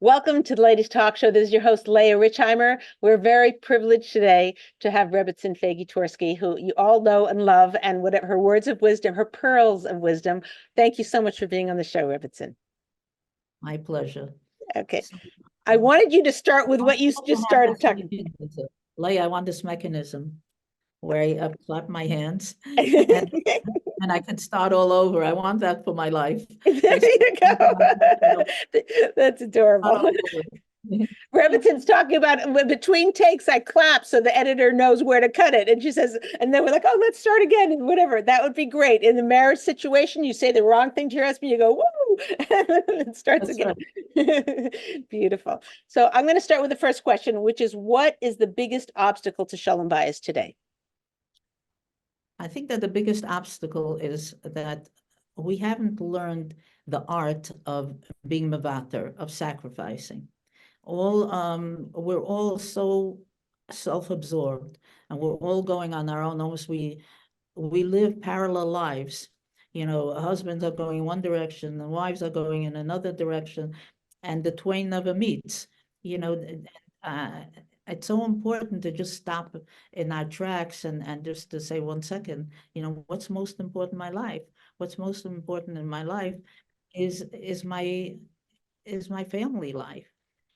Welcome to the Ladies TalkShow. This is your host, Leah Richeimer. We're very privileged today to have Rebbetzin Feige Twerski, who you all know and love, and whatever her words of wisdom, her pearls of wisdom. Thank you so much for being on the show, Rebbetzin. My pleasure. Okay. I wanted you to start with what you just started talking. Leah, I want this mechanism where I clap my hands and I can start all over. I want that for my life. There you go. That's adorable. Rebetzin's talking about between takes, I clap so the editor knows where to cut it. And she says, and then we're like, oh, let's start again and whatever. That would be great. In the marriage situation, you say the wrong thing to your husband, you go, woo, and it starts again. Right. Beautiful. So I'm going to start with the first question, which is, what is the biggest obstacle to shalom bayis today? I think that the biggest obstacle is that we haven't learned the art of being mevater, of sacrificing. We're all so self-absorbed, and we're all going on our own. Almost we live parallel lives. You know, husbands are going one direction, and wives are going in another direction, and the twain never meets. You know, it's so important to just stop in our tracks and just to say 1 second, you know, what's most important in my life? What's most important in my life is my family life.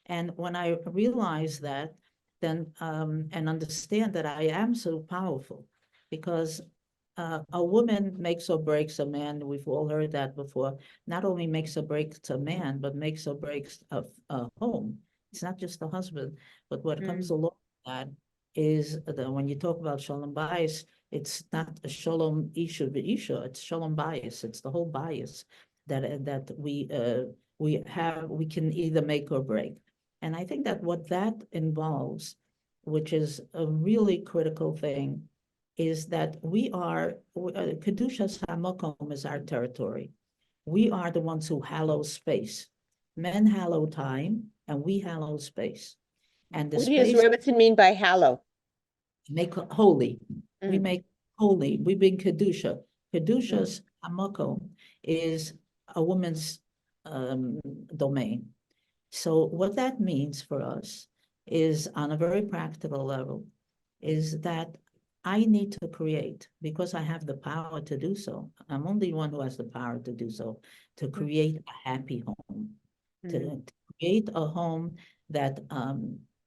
And when I realize that, then and understand that I am so powerful, because a woman makes or breaks a man. We've all heard that before. Not only makes or breaks a man, but makes or breaks a home. It's not just the husband, but what comes along with that is that when you talk about shalom bayis, it's not a shalom isha v'isha, it's shalom bayis. It's the whole bayis that we can either make or break. And I think that what that involves, which is a really critical thing, is that we are, Kedushas HaMakom is our territory. We are the ones who hallow space. Men hallow time, and we hallow space. And the what space, does Rebbetzin mean by hallow? Make holy. We make holy. We bring Kedusha. Kedushas HaMakom is a woman's domain. So what that means for us is, on a very practical level, is that I need to create, because I have the power to do so. I'm only one who has the power to do so, to create a happy home, to create a home that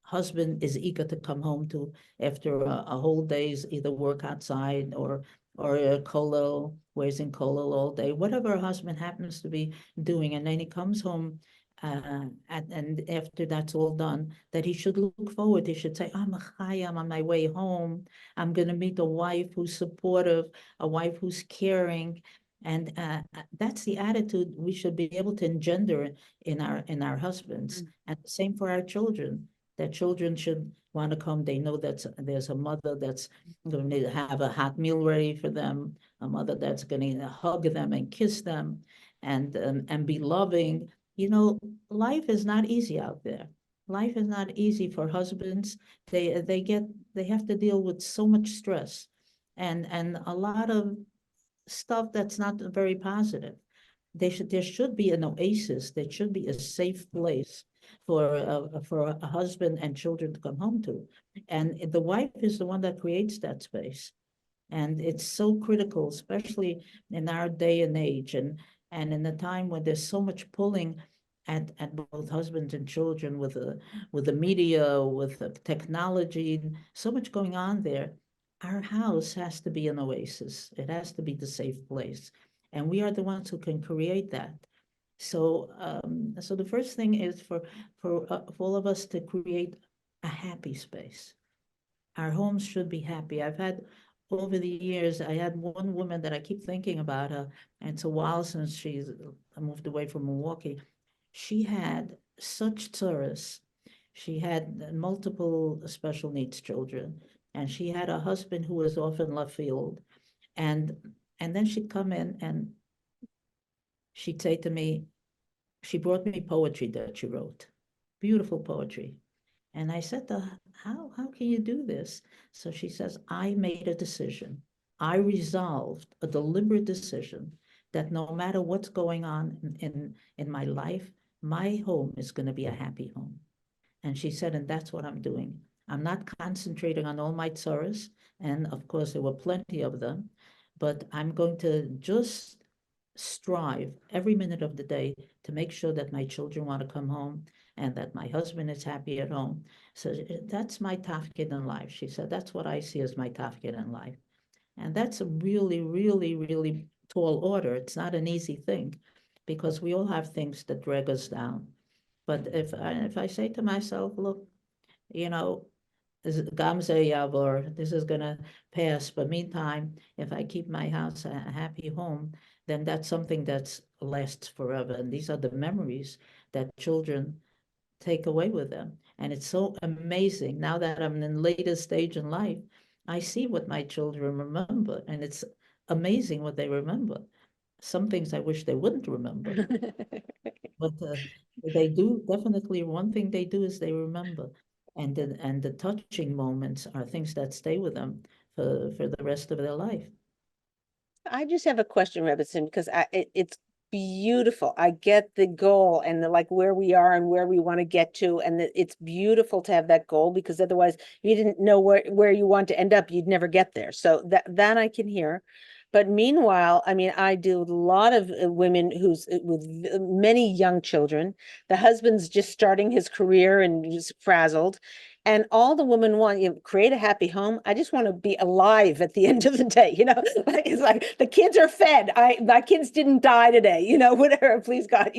husband is eager to come home to after a whole day's either work outside or a kollel, where he's in kollel all day, whatever a husband happens to be doing, and then he comes home and after that's all done, that he should look forward. He should say, I'm on my way home. I'm going to meet a wife who's supportive, a wife who's caring. And that's the attitude we should be able to engender in our husbands. And the same for our children. That children should want to come. They know that there's a mother that's going to have a hot meal ready for them, a mother that's going to hug them and kiss them and be loving. You know, life is not easy out there. Life is not easy for husbands. They have to deal with so much stress and a lot of stuff that's not very positive. There should be an oasis. There should be a safe place for a husband and children to come home to. And the wife is the one that creates that space. And it's so critical, especially in our day and age, and in a time when there's so much pulling at both husbands and children with the media, with the technology, so much going on there. Our house has to be an oasis. It has to be the safe place, and we are the ones who can create that. So, so the first thing is for all of us to create a happy space. Our homes should be happy. I've had over the years, I had one woman that I keep thinking about her, and it's a while since she's moved away from Milwaukee. She had such tsuras. She had multiple special needs children, and she had a husband who was off in left field. And then she'd come in and she'd say to me, she brought me poetry that she wrote, beautiful poetry. And I said to her, how can you do this? So she says, I made a decision. I resolved a deliberate decision that no matter what's going on in my life, my home is going to be a happy home. And she said, and that's what I'm doing. I'm not concentrating on all my tzaras, and of course there were plenty of them, but I'm going to just strive every minute of the day to make sure that my children want to come home and that my husband is happy at home. So that's my tafkid in life. She said, that's what I see as my tafkid in life. And that's a really, really, really tall order. It's not an easy thing because we all have things that drag us down. But if I say to myself, look, you know, Gamze Yavor, this is gonna pass. But meantime, if I keep my house a happy home, then that's something that lasts forever. And these are the memories that children take away with them. And it's so amazing. Now that I'm in the latest stage in life, I see what my children remember, and it's amazing what they remember. Some things I wish they wouldn't remember, but they do definitely. One thing they do is they remember, and the touching moments are things that stay with them for the rest of their life. I just have a question, Rebbetzin, because it's beautiful. I get the goal and like where we are and where we want to get to, and it's beautiful to have that goal because otherwise, if you didn't know where you want to end up, you'd never get there. So that I can hear. But meanwhile, I mean, I do a lot of women who's with many young children. The husband's just starting his career and just frazzled. And all the women want, create a happy home. I just want to be alive at the end of the day, like it's like the kids are fed. My kids didn't die today, whatever, please God,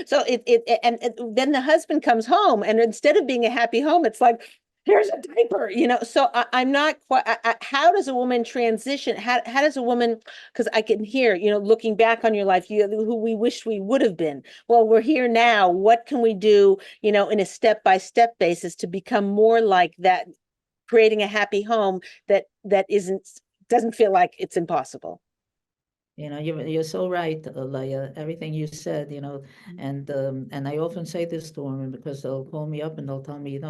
So then the husband comes home, and instead of being a happy home, it's like here's a diaper, So I'm not quite. How does a woman transition? How does a woman? Because I can hear, looking back on your life, who we wish we would have been. Well, we're here now. What can we do, in a step-by-step basis to become more like that, creating a happy home that doesn't feel like it's impossible. You're so right, Leah, everything you said, and I often say this to women because they'll call me up and they'll tell me,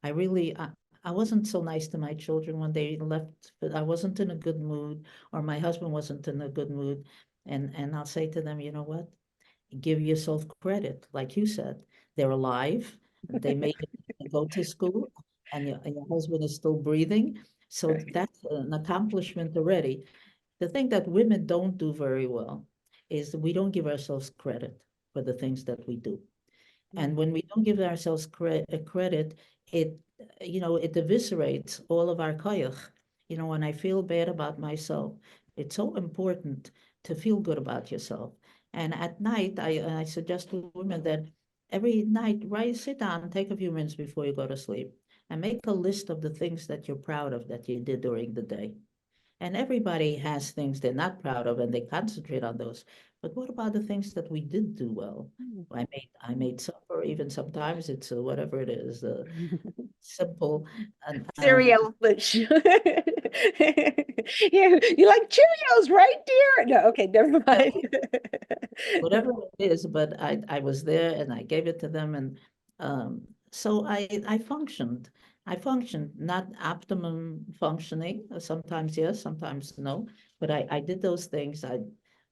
I wasn't so nice to my children when they left, but I wasn't in a good mood, or my husband wasn't in a good mood. And I'll say to them, you know what? Give yourself credit. Like you said, they're alive, they made it go to school, and your husband is still breathing. So Right. that's an accomplishment already. The thing that women don't do very well is we don't give ourselves credit for the things that we do. And when we don't give ourselves credit, it, it eviscerates all of our koyach. When I feel bad about myself, it's so important to feel good about yourself. And at night, I suggest to women that every night, sit down, take a few minutes before you go to sleep, and make a list of the things that you're proud of that you did during the day. And everybody has things they're not proud of and they concentrate on those. But what about the things that we did do well? I made supper, even sometimes it's whatever it is, simple. And Cereal, but you like Cheerios, right, dear? No, okay, never mind. whatever it is, but I was there and I gave it to them. And so I functioned. I functioned, not optimum functioning. Sometimes yes, sometimes no. But I did those things.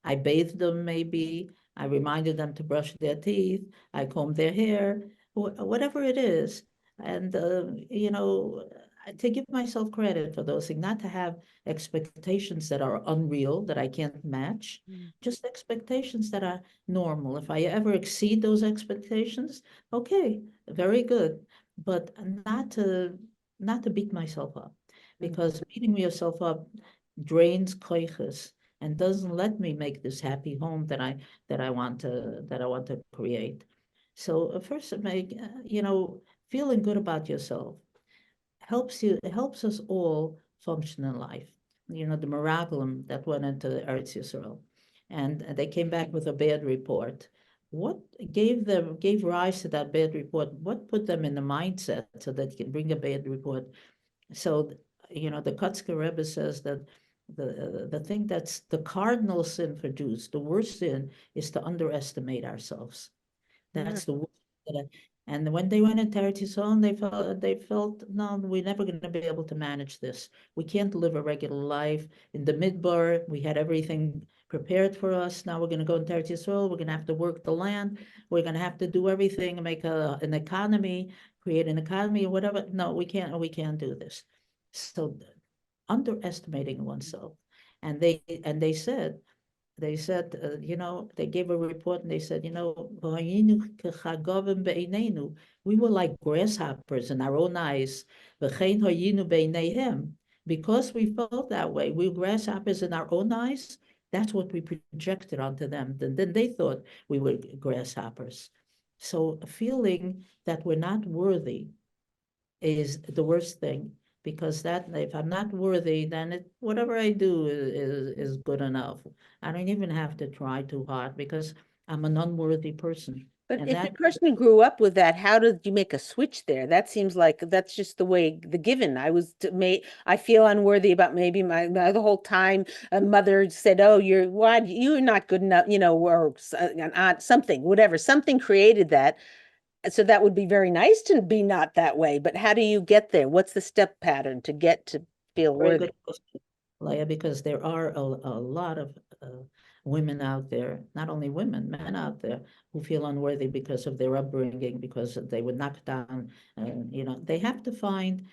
I bathed them maybe. I reminded them to brush their teeth. I combed their hair, whatever it is. And to give myself credit for those things, not to have expectations that are unreal, that I can't match, just expectations that are normal. If I ever exceed those expectations, okay, very good. But not to beat myself up, because beating yourself up drains koiches and doesn't let me make this happy home that I want to create. So first, feeling good about yourself helps us all function in life. The miraglim that went into Eretz Yisrael, and they came back with a bad report. What gave rise to that bad report? What put them in the mindset so that you can bring a bad report? So, the Kotzker Rebbe says that the thing that's the cardinal sin for Jews, the worst sin, is to underestimate ourselves. That's the worst. And when they went into Eretz Yisrael, they felt, no, we're never going to be able to manage this. We can't live a regular life. In the Midbar, we had everything prepared for us. Now we're going to go into Eretz Yisrael. We're going to have to work the land. We're going to have to do everything and make an economy, create an economy or whatever. No, we can't do this. So underestimating oneself. And they said, you know, they gave a report and they said, you know, we were like grasshoppers in our own eyes. Because we felt that way, we were grasshoppers in our own eyes. That's what we projected onto them. Then they thought we were grasshoppers. So feeling that we're not worthy is the worst thing, because that if I'm not worthy, then whatever I do is good enough. I don't even have to try too hard because I'm an unworthy person. But And if that a person grew up with that, how did you make a switch there? That seems like that's just the way the given. I feel unworthy about maybe the whole time a mother said, "Oh, you're not good enough," you know, or an aunt, something, whatever, something created that. So that would be very nice to be not that way. But how do you get there? What's the step pattern to get to feel very worthy? good question, Leah, because there are a lot of women out there, not only women, men out there who feel unworthy because of their upbringing, because they were knocked down. You know, they have to find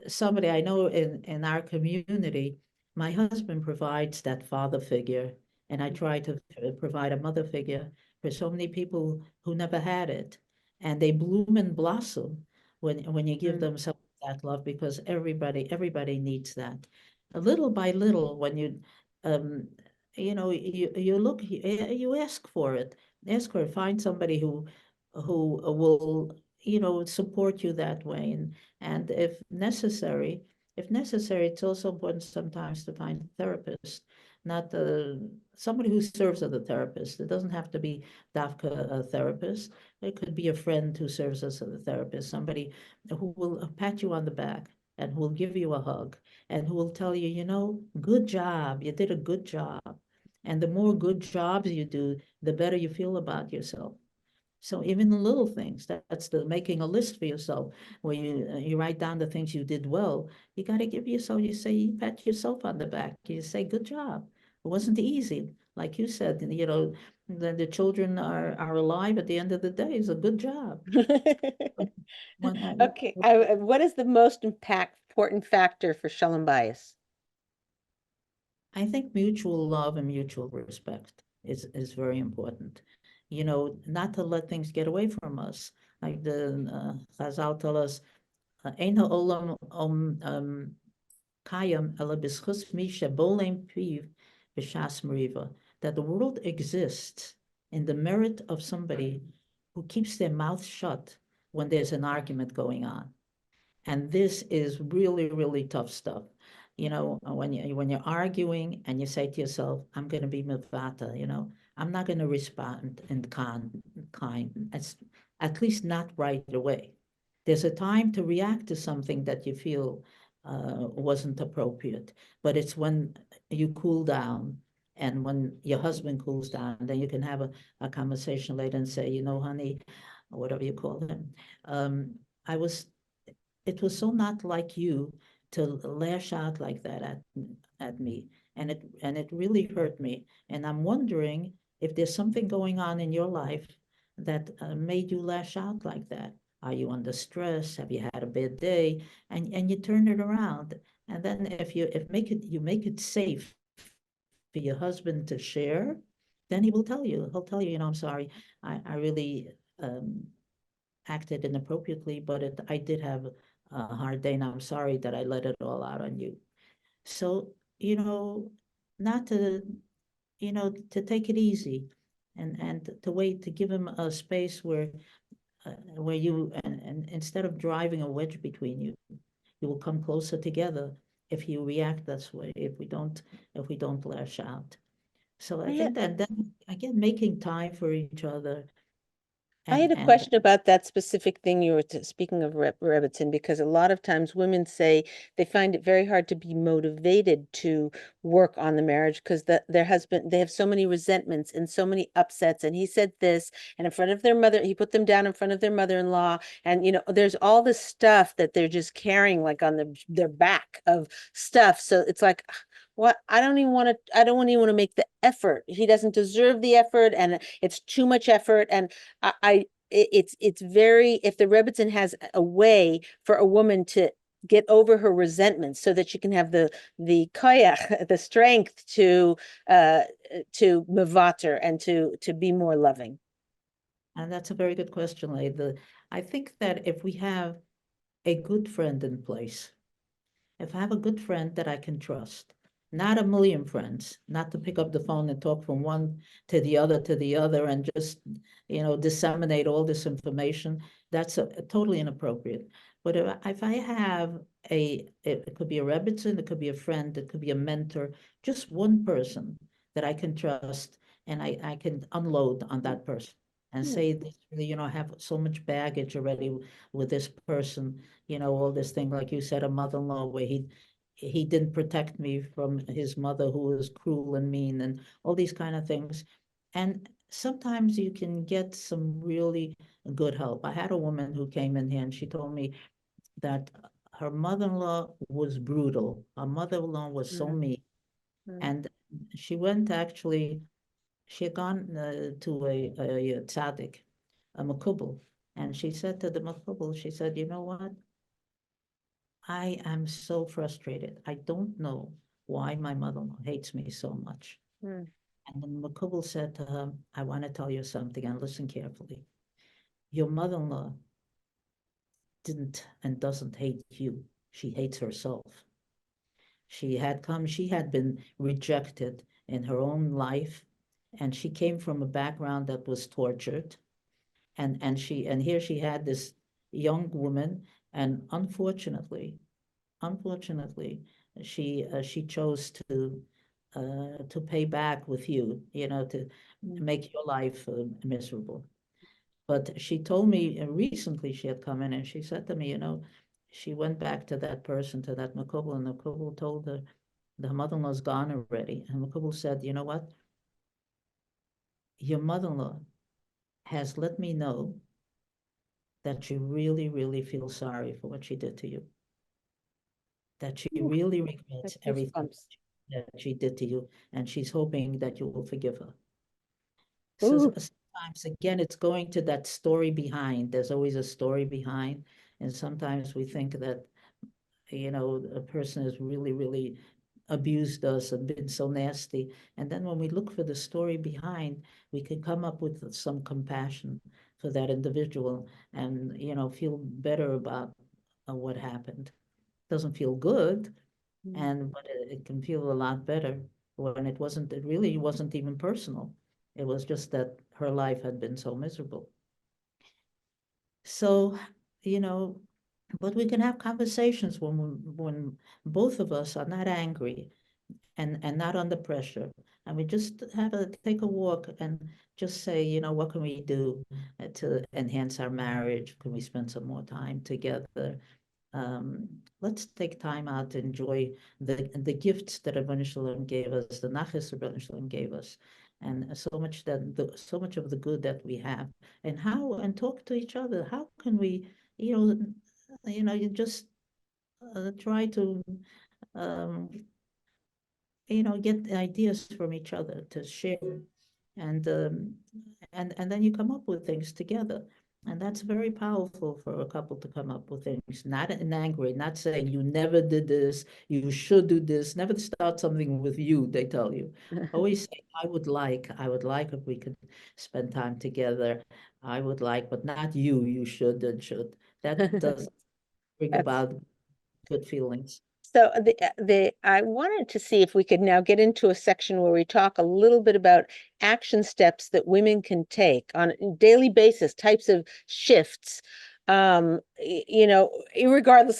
somebody. I know in our community, my husband provides that father figure, and I try to provide a mother figure for so many people who never had it, and they bloom and blossom when you give them some of that love, because everybody needs that. A little by little, when um you know, you look, you ask for it, find somebody who will, you know, support you that way. And if necessary, it's also important sometimes to find a therapist, not somebody who serves as a therapist. It doesn't have to be Dafka a therapist. It could be a friend who serves as a therapist, somebody who will pat you on the back and who will give you a hug and who will tell you, you know, good job, you did a good job. And the more good jobs you do, the better you feel about yourself. So even the little things, that's the making a list for yourself, where you write down the things you did well. You got to give yourself, you pat yourself on the back. You say, good job. It wasn't easy. Like you said, you know, the children are alive at the end of the day is a good job. Okay, what is the most important factor for shalom bayis? I think mutual love and mutual respect is very important. You know, not to let things get away from us. Like the Chazal tell us, Ein ha'olam kayam ela b'schus mi shebolem piv b'shas meriva, that the world exists in the merit of somebody who keeps their mouth shut when there's an argument going on. And this is really, really tough stuff. You know, when you're arguing and you say to yourself, I'm going to be mevata, you know, I'm not going to respond in kind, at least not right away. There's a time to react to something that you feel wasn't appropriate, but it's when you cool down and when your husband cools down, then you can have a conversation later and say, you know, honey, whatever you call him, I was it was so not like you to lash out like that at me, and it really hurt me. And I'm wondering if there's something going on in your life that made you lash out like that. Are you under stress? Have you had a bad day? And you turn it around. And then if you make it safe for your husband to share, then he will tell you. He'll tell you, you know, I'm sorry. I really acted inappropriately, but I did have a hard day, and I'm sorry that I let it all out on you. So, you know, not to, you know, to take it easy, and to wait, to give him a space where you, and instead of driving a wedge between you, you will come closer together if you react this way, if we don't lash out. So I think that then again, making time for each other. I had a And question about that specific thing you were speaking of, Rebbetzin, because a lot of times women say they find it very hard to be motivated to work on the marriage because their husband, they have so many resentments and so many upsets. And he said this, and in front of their mother, he put them down in front of their mother-in-law. And, you know, there's all this stuff that they're just carrying like on their back of stuff. So it's like, what, I don't even want to make the effort. He doesn't deserve the effort, and it's too much effort. And it's very, if the Rebbetzin has a way for a woman to get over her resentment so that she can have the koyach, the strength to mevater and to be more loving. And that's a very good question, Leah. I think that if we have a good friend in place, if I have a good friend that I can trust, not a million friends, not to pick up the phone and talk from one to the other and just, disseminate all this information, that's totally inappropriate. But if I have it could be a Rebbetzin, it could be a friend, it could be a mentor, just one person that I can trust, and I can unload on that person and say this, I have so much baggage already with this person, all this thing, like you said, a mother-in-law where he didn't protect me from his mother who was cruel and mean and all these kind of things. And sometimes you can get some really good help. I had a woman who came in here and she told me that her mother-in-law was brutal. Her mother-in-law was so mean. And she went actually, she had gone to a tzaddik, a makubal, and she said to the makubal, she said, you know what? I am so frustrated. I don't know why my mother-in-law hates me so much. And then Makubal said to her, I want to tell you something, and listen carefully. Your mother-in-law didn't and doesn't hate you. She hates herself. She had been rejected in her own life, and she came from a background that was tortured. And here she had this young woman, and unfortunately, she chose to pay back with you, to make your life miserable. But she told me recently she had come in and she said to me, she went back to that person, to that Makubal, and Makubal told her the mother-in-law's gone already. And Makubal said, you know what? Your mother-in-law has let me know that she really, really feels sorry for what she did to you. That she really regrets everything that she did to you, and she's hoping that you will forgive her. So sometimes, again, it's going to that story behind. There's always a story behind, and sometimes we think that, a person has really, really abused us and been so nasty. And then when we look for the story behind, we can come up with some compassion for that individual and, feel better about what happened. Doesn't feel good, but it can feel a lot better when it really wasn't even personal. It was just that her life had been so miserable. So, but we can have conversations when both of us are not angry and not under pressure. And we just take a walk and just say, what can we do to enhance our marriage? Can we spend some more time together? Let's take time out to enjoy the gifts that Rebbeinu Shalom gave us, the nachas Rebbeinu Shalom gave us, and so much of the good that we have, and talk to each other. How can we, you just try to, um, get ideas from each other to share, and then you come up with things together. And that's very powerful for a couple to come up with things, not in angry, not saying you never did this, you should do this, never start something with you, they tell you. Always say, I would like if we could spend time together. I would like, but not you, you should and should. That doesn't bring about good feelings. So I wanted to see if we could now get into a section where we talk a little bit about action steps that women can take on a daily basis, types of shifts, regardless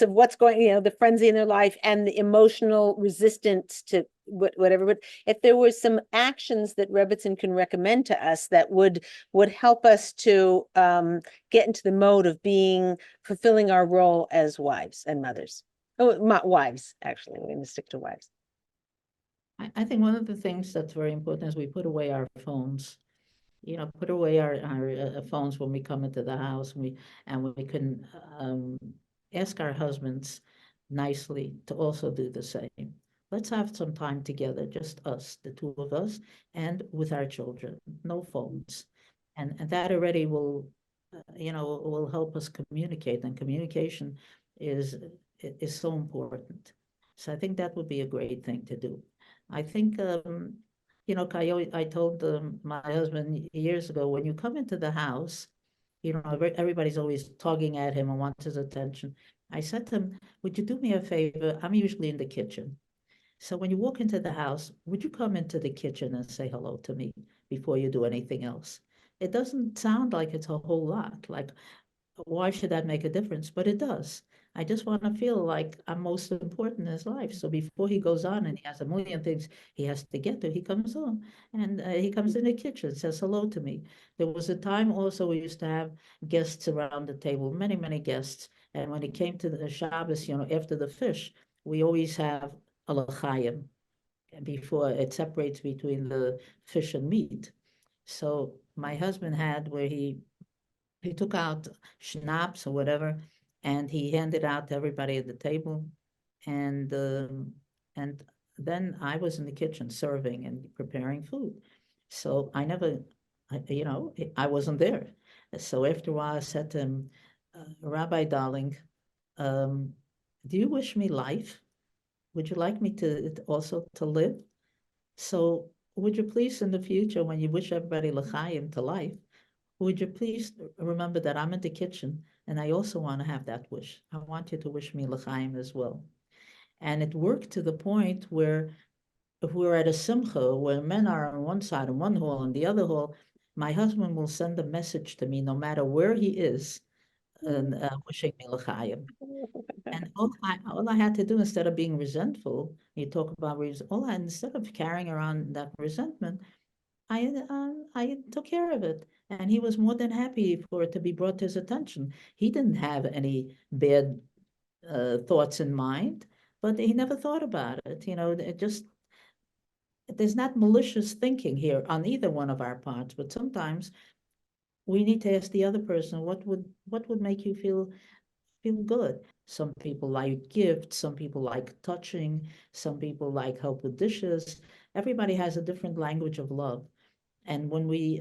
of what's going, the frenzy in their life and the emotional resistance to whatever. But if there was some actions that Rebbetzin can recommend to us that would help us to get into the mode of fulfilling our role as wives and mothers. Oh, wives, actually. We're going to stick to wives. I think one of the things that's very important is we put away our phones. Put away our phones when we come into the house, and we can ask our husbands nicely to also do the same. let's have some time together, just us, the two of us, and with our children, no phones. And that already will, will help us communicate, and communication is so important. So I think that would be a great thing to do. I think, Coyote, I told my husband years ago, when you come into the house, everybody's always tugging at him and wants his attention. I said to him, would you do me a favor? I'm usually in the kitchen. So when you walk into the house, would you come into the kitchen and say hello to me before you do anything else? It doesn't sound like it's a whole lot. Like, why should that make a difference? But it does. I just want to feel like I'm most important in his life. So before he goes on and he has a million things he has to get to, he comes on and he comes in the kitchen, says hello to me. There was a time also we used to have guests around the table, many, many guests. And when it came to the Shabbos, after the fish, we always have a l'chaim before it separates between the fish and meat. So my husband had where he took out schnapps or whatever, and he handed out to everybody at the table, and then I was in the kitchen serving and preparing food. So I never, I wasn't there. So after a while, I said to him, Rabbi darling, do you wish me life? Would you like me to also to live? So would you please in the future, when you wish everybody l'chaim to life, would you please remember that I'm in the kitchen and I also want to have that wish. I want you to wish me l'chaim as well. And it worked to the point where if we're at a simcha where men are on one side in one hall and the other hall, my husband will send a message to me no matter where he is and wishing me l'chaim. And all I had to do, instead of being resentful, you talk about instead of carrying around that resentment, I took care of it, and he was more than happy for it to be brought to his attention. He didn't have any bad thoughts in mind, but he never thought about it. There's not malicious thinking here on either one of our parts, but sometimes we need to ask the other person, what would make you feel good? Some people like gifts, some people like touching, some people like help with dishes. Everybody has a different language of love. And when we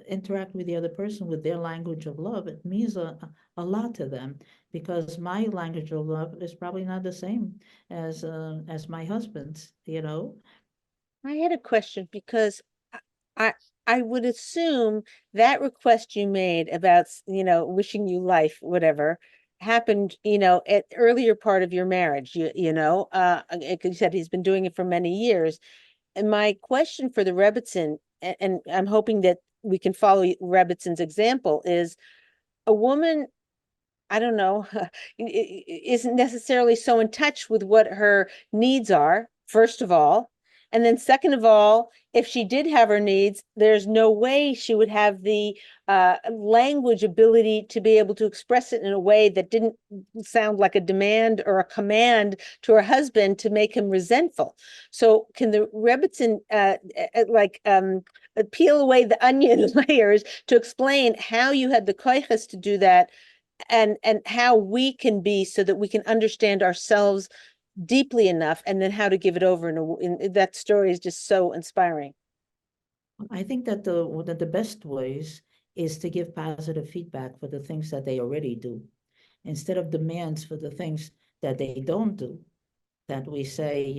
interact with the other person with their language of love, it means a lot to them, because my language of love is probably not the same as my husband's, I had a question because I I would assume that request you made about, wishing you life, whatever, happened, at earlier part of your marriage. Because you said he's been doing it for many years. And my question for the Rebbetzin, and I'm hoping that we can follow Rebetzin's example, is a woman, I don't know, isn't necessarily so in touch with what her needs are, first of all. And then second of all, if she did have her needs, there's no way she would have the language ability to be able to express it in a way that didn't sound like a demand or a command to her husband to make him resentful. So can the Rebbetzin peel away the onion layers to explain how you had the koiches to do that, and how we can be, so that we can understand ourselves deeply enough, and then how to give it over that story is just so inspiring. I think that one of the best ways is to give positive feedback for the things that they already do, instead of demands for the things that they don't do. That we say,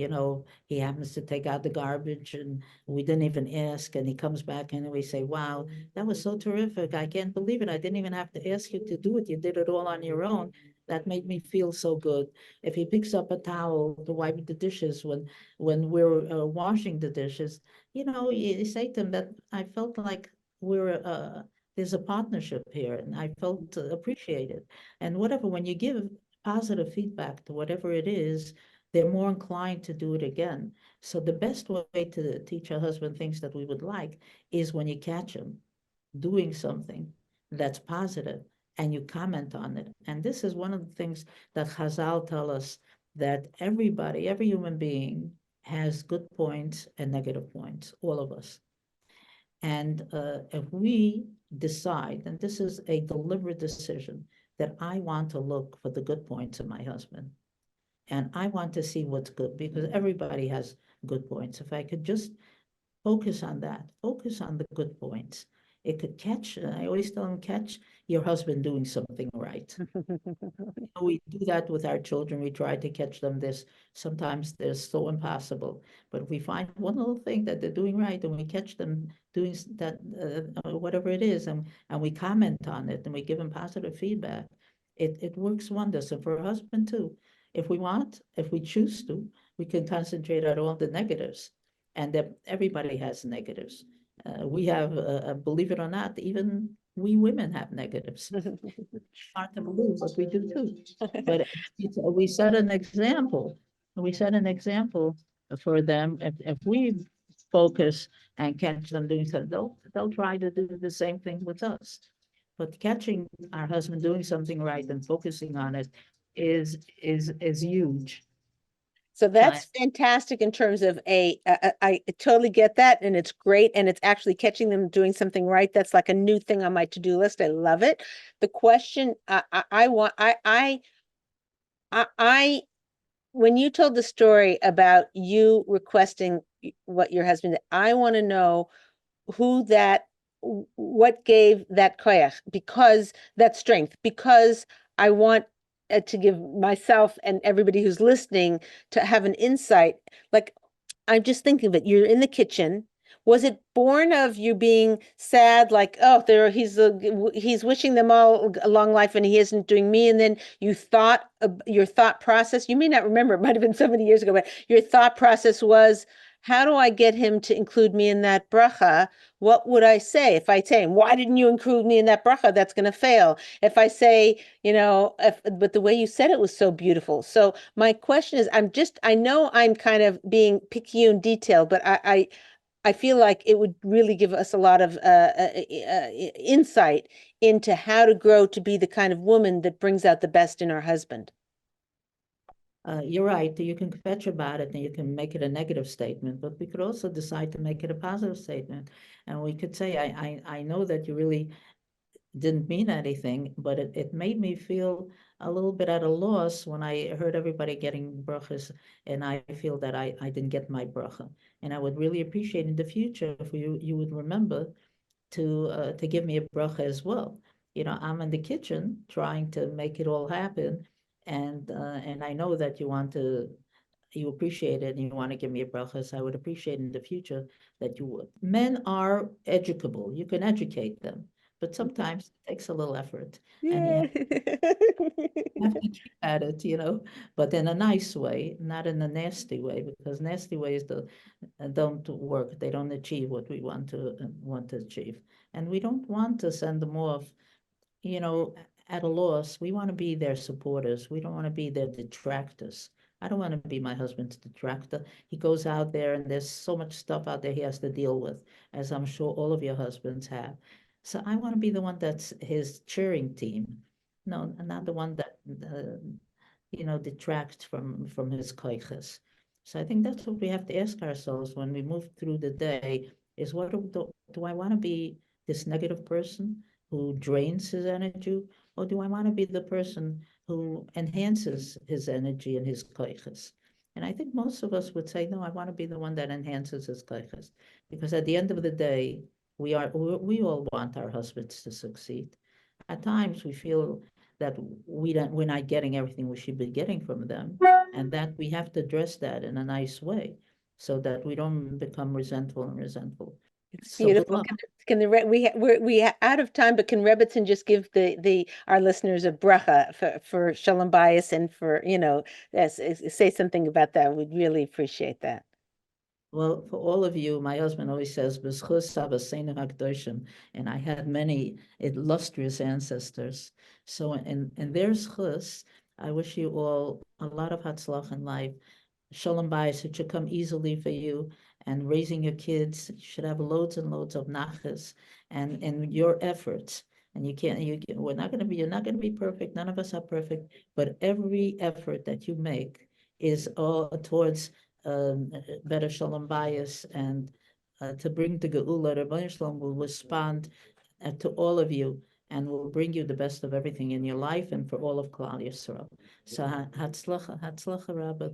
he happens to take out the garbage and we didn't even ask, and he comes back and we say, wow, that was so terrific. I can't believe it. I didn't even have to ask you to do it. You did it all on your own. That made me feel so good. If he picks up a towel to wipe the dishes when we're washing the dishes, you say to him that I felt like there's a partnership here, and I felt appreciated. And whatever, when you give positive feedback to whatever it is, they're more inclined to do it again. So the best way to teach a husband things that we would like is when you catch him doing something that's positive and you comment on it. And this is one of the things that Chazal tell us, that every human being has good points and negative points, all of us. And if we decide, and this is a deliberate decision, that I want to look for the good points in my husband, And I want to see what's good because everybody has good points. If I could just focus on that, focus on the good points. It could catch, I always tell them, catch your husband doing something right. We do that with our children. We try to catch them this. Sometimes they're so impossible, but if we find one little thing that they're doing right and we catch them doing that, whatever it is, and we comment on it and we give them positive feedback, it works wonders. And for a husband too, if we choose to, we can concentrate on all the negatives, and that everybody has negatives. We have, believe it or not, even we women have negatives. Hard to believe, but we do too. But we set an example. We set an example for them. If we focus and catch them doing something, they'll try to do the same thing with us. But catching our husband doing something right and focusing on it is huge. So that's fantastic in terms of I totally get that, and it's great, and it's actually catching them doing something right. That's like a new thing on my to-do list. I love it. The question I want, I when you told the story about you requesting what your husband did, I want to know what gave that koyach, because that strength, because I want to give myself and everybody who's listening to have an insight. Like, I'm just thinking of it. You're in the kitchen. Was it born of you being sad, like, oh, he's wishing them all a long life and he isn't doing me? And then you thought your thought process, you may not remember, it might have been so many years ago, but your thought process was, how do I get him to include me in that bracha? What would I say if I say, why didn't you include me in that bracha? That's going to fail. If I say, but the way you said it was so beautiful. So my question is, I know I'm kind of being picky in detail, but I feel like it would really give us a lot of insight into how to grow to be the kind of woman that brings out the best in our husband. You're right. You can kvetch about it and you can make it a negative statement, but we could also decide to make it a positive statement. And we could say, I know that you really didn't mean anything, but it made me feel a little bit at a loss when I heard everybody getting brachas, and I feel that I didn't get my bracha. And I would really appreciate in the future if you would remember to give me a bracha as well. I'm in the kitchen trying to make it all happen, and I know that you appreciate it and you want to give me a bracha. So I would appreciate in the future that you would. Men are educable. You can educate them, but sometimes it takes a little effort, and you have to keep at it, but in a nice way, not in a nasty way, because nasty ways don't work. They don't achieve what we want to achieve, and we don't want to send them off, you know, at a loss. We want to be their supporters. We don't want to be their detractors. I don't want to be my husband's detractor. He goes out there and there's so much stuff out there he has to deal with, as I'm sure all of your husbands have. So I want to be the one that's his cheering team. No, not the one that detracts from his koiches. So I think that's what we have to ask ourselves when we move through the day: is what do I want to be, this negative person who drains his energy, or do I want to be the person who enhances his energy and his koiches? And I think most of us would say, no, I want to be the one that enhances his koiches, because at the end of the day, we all want our husbands to succeed. At times, we feel that we're not getting everything we should be getting from them, and that we have to address that in a nice way, so that we don't become resentful. It's So good beautiful. luck. Can we out of time, but can Rebbetzin just give the our listeners a bracha for shalom bayis and for say something about that? We'd really appreciate that. Well, for all of you, my husband always says, "B'schus Avosseinu HaKadoshim," and I had many illustrious ancestors. So in their schus, I wish you all a lot of hatzlach in life. Shalom bayis, it should come easily for you. And raising your kids, you should have loads and loads of nachas and your efforts. And you're not gonna be perfect. None of us are perfect, but every effort that you make is all towards better shalom bayis, and to bring the geula. Rebbeinu Shalom will respond to all of you and will bring you the best of everything in your life and for all of Klal Yisrael. So Hatzlacha Rabba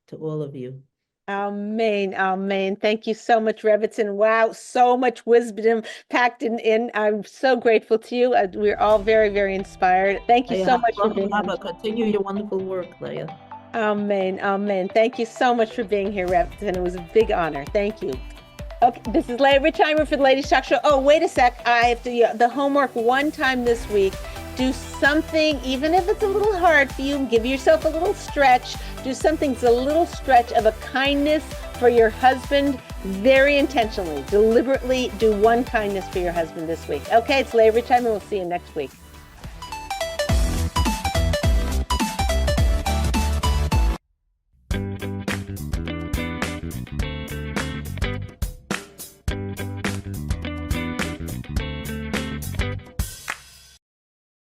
to all of you. Amen. Amen. Thank you so much, Rebbetzin. Wow, so much wisdom packed in. I'm so grateful to you. We're all very, very inspired. Thank you so much for being here. Continue your wonderful work, Leah. Amen. Amen. Thank you so much for being here, Rebbetzin. It was a big honor. Thank you. Okay, this is Leah Richeimer for the Ladies TalkShow. Oh, wait a sec. I have to the homework one time this week. Do something, even if it's a little hard for you, give yourself a little stretch. Do something that's a little stretch of a kindness for your husband, very intentionally. Deliberately do one kindness for your husband this week. Okay, it's Leah Richeimer. We'll see you next week.